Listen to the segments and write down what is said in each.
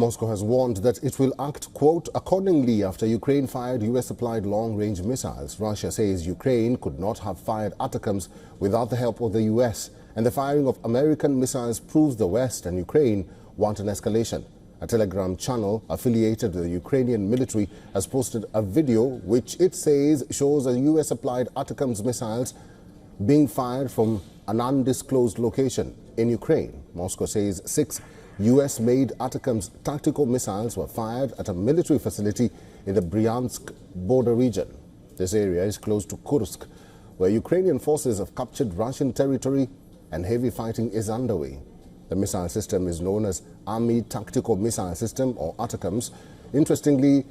Moscow has warned that it will act, quote, accordingly after Ukraine fired US-supplied long-range missiles. Russia says Ukraine could not have fired ATACMS without the help of the US, and the firing of American missiles proves the West and Ukraine want an escalation. A Telegram channel affiliated with the Ukrainian military has posted a video which it says shows a US-supplied ATACMS missiles being fired from an undisclosed location in Ukraine. Moscow says 6 US-made ATACMS tactical missiles were fired at a military facility in the Bryansk border region. This area is close to Kursk, where Ukrainian forces have captured Russian territory and heavy fighting is underway. The missile system is known as Army Tactical Missile System, or ATACMS. Interestingly,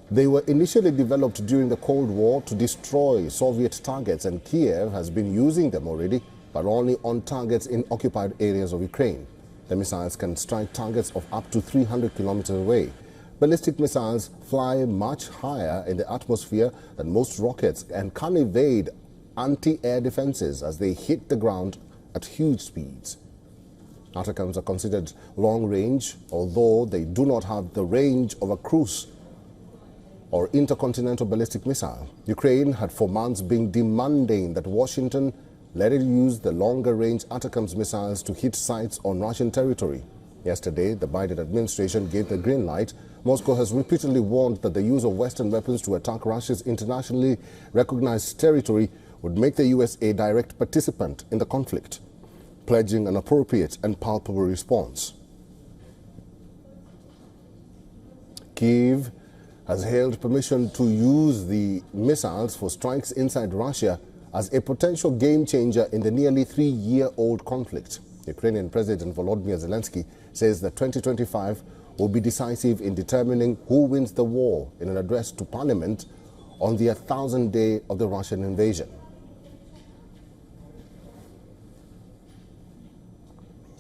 they were initially developed during the Cold War to destroy Soviet targets, and Kiev has been using them already, but only on targets in occupied areas of Ukraine. The missiles can strike targets of up to 300 kilometers away. Ballistic missiles fly much higher in the atmosphere than most rockets and can evade anti-air defenses as they hit the ground at huge speeds. ATACMS are considered long-range, although they do not have the range of a cruise or intercontinental ballistic missile. Ukraine had for months been demanding that Washington let it use the longer-range ATACMS missiles to hit sites on Russian territory. Yesterday, the Biden administration gave the green light. Moscow has repeatedly warned that the use of Western weapons to attack Russia's internationally recognized territory would make the US a direct participant in the conflict, pledging an appropriate and palpable response. Kyiv has hailed permission to use the missiles for strikes inside Russia as a potential game-changer in the nearly 3-year-old conflict. Ukrainian President Volodymyr Zelensky says that 2025 will be decisive in determining who wins the war in an address to Parliament on the 1,000th day of the Russian invasion.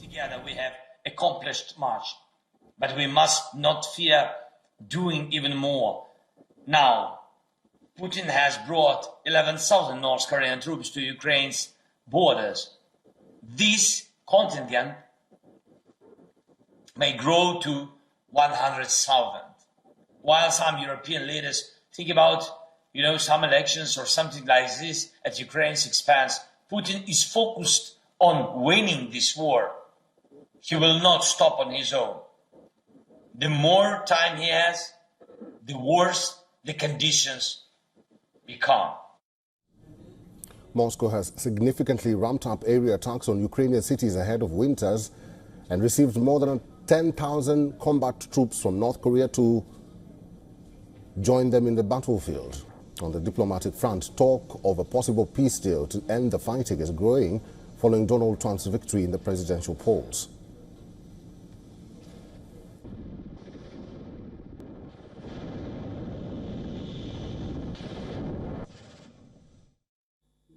Together we have accomplished much, but we must not fear doing even more. Now, Putin has brought 11,000 North Korean troops to Ukraine's borders. This contingent may grow to 100,000. While some European leaders think about, some elections or something like this at Ukraine's expense, Putin is focused on winning this war. He will not stop on his own. The more time he has, the worse the conditions become. Moscow has significantly ramped up area attacks on Ukrainian cities ahead of winters and received more than 10,000 combat troops from North Korea to join them in the battlefield. On the diplomatic front, talk of a possible peace deal to end the fighting is growing following Donald Trump's victory in the presidential polls.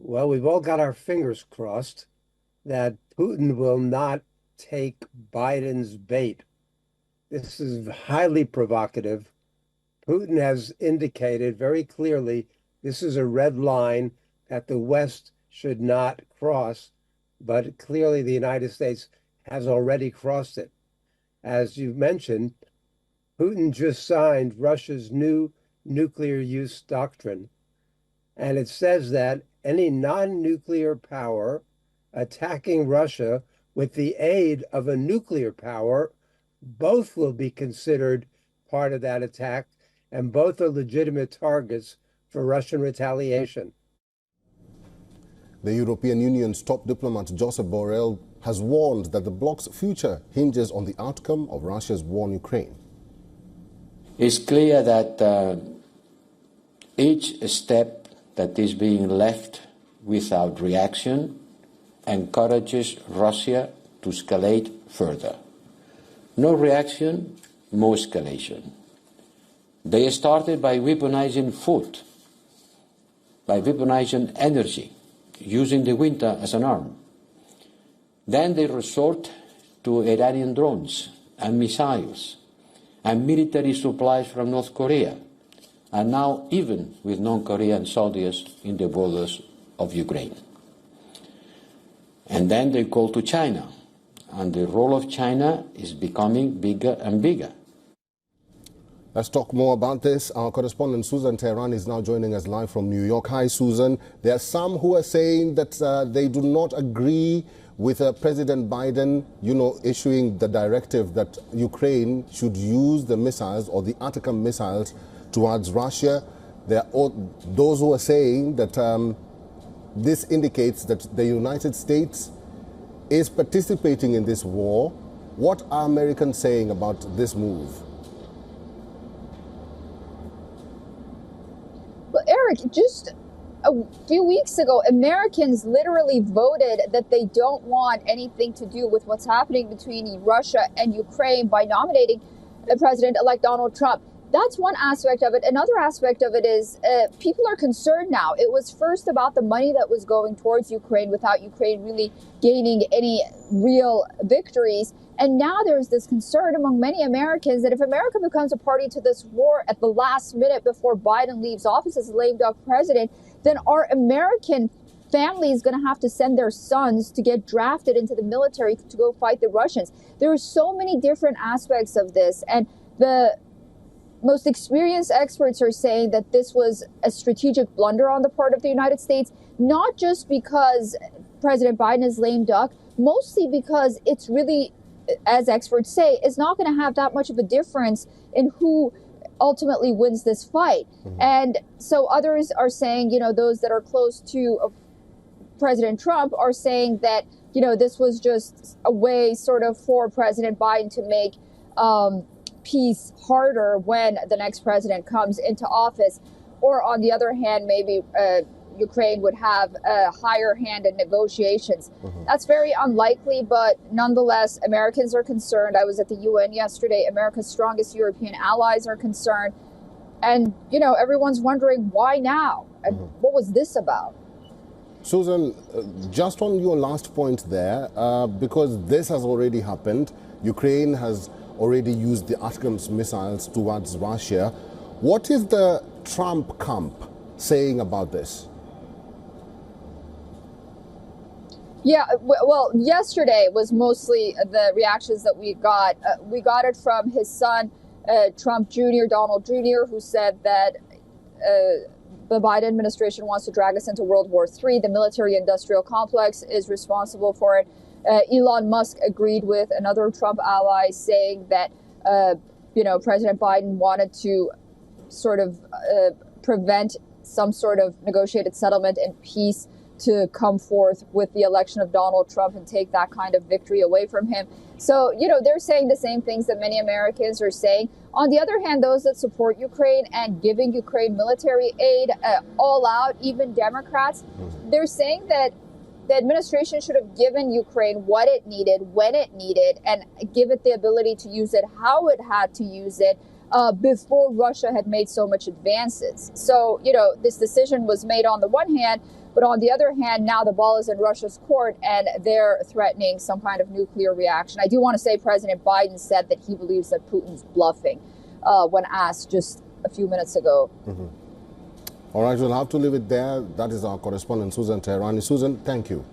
Well, we've all got our fingers crossed that Putin will not take Biden's bait. This is highly provocative. Putin has indicated very clearly this is a red line that the West should not cross, but clearly the United States has already crossed it. As you mentioned, Putin just signed Russia's new nuclear use doctrine, and it says that any non-nuclear power attacking Russia with the aid of a nuclear power, both will be considered part of that attack, and both are legitimate targets for Russian retaliation. The European Union's top diplomat Josep Borrell has warned that the bloc's future hinges on the outcome of Russia's war in Ukraine. It's clear that each step that is being left without reaction encourages Russia to escalate further. No reaction, more escalation. They started by weaponizing food, by weaponizing energy, using the winter as an arm. Then they resort to Iranian drones and missiles and military supplies from North Korea, and now even with non-Korean soldiers in the borders of Ukraine. And then they call to China, and the role of China is becoming bigger and bigger. Let's talk more about this. Our correspondent Susan Tehran is now joining us live from New York. Hi, Susan. There are some who are saying that they do not agree with President Biden, issuing the directive that Ukraine should use the missiles or the ATACMS missiles towards Russia. There are those who are saying that this indicates that the United States is participating in this war. What are Americans saying about this move? Well, Eric, just a few weeks ago, Americans literally voted that they don't want anything to do with what's happening between Russia and Ukraine by nominating President-elect Donald Trump. That's one aspect of it. Another aspect of it is people are concerned now. It was first about the money that was going towards Ukraine without Ukraine really gaining any real victories. And now there's this concern among many Americans that if America becomes a party to this war at the last minute before Biden leaves office as lame duck president, then our American family is going to have to send their sons to get drafted into the military to go fight the Russians. There are so many different aspects of this. And the most experienced experts are saying that this was a strategic blunder on the part of the United States, not just because President Biden is lame duck, mostly because it's really, as experts say, is not going to have that much of a difference in who ultimately wins this fight. Mm-hmm. And so others are saying, those that are close to President Trump are saying that, this was just a way sort of for President Biden to make peace harder when the next president comes into office. Or on the other hand, maybe Ukraine would have a higher hand in negotiations. Mm-hmm. That's very unlikely, but nonetheless, Americans are concerned. I was at the UN yesterday. America's strongest European allies are concerned. And, everyone's wondering why now? And what was this about? Susan, just on your last point there, because this has already happened, Ukraine has already used the ATACMS missiles towards Russia. What is the Trump camp saying about this? Yeah, well, yesterday was mostly the reactions that we got. We got it from his son, Trump Jr., Donald Jr., who said that the Biden administration wants to drag us into World War III. The military-industrial complex is responsible for it. Elon Musk agreed with another Trump ally saying that, President Biden wanted to sort of prevent some sort of negotiated settlement and peace to come forth with the election of Donald Trump and take that kind of victory away from him. So, they're saying the same things that many Americans are saying. On the other hand, those that support Ukraine and giving Ukraine military aid all out, even Democrats, they're saying that the administration should have given Ukraine what it needed, when it needed, and give it the ability to use it how it had to use it before Russia had made so much advances. So, this decision was made on the one hand, but on the other hand, now the ball is in Russia's court and they're threatening some kind of nuclear reaction. I do want to say President Biden said that he believes that Putin's bluffing when asked just a few minutes ago. Mm-hmm. All right, we'll have to leave it there. That is our correspondent, Susan Tehran. Susan, thank you.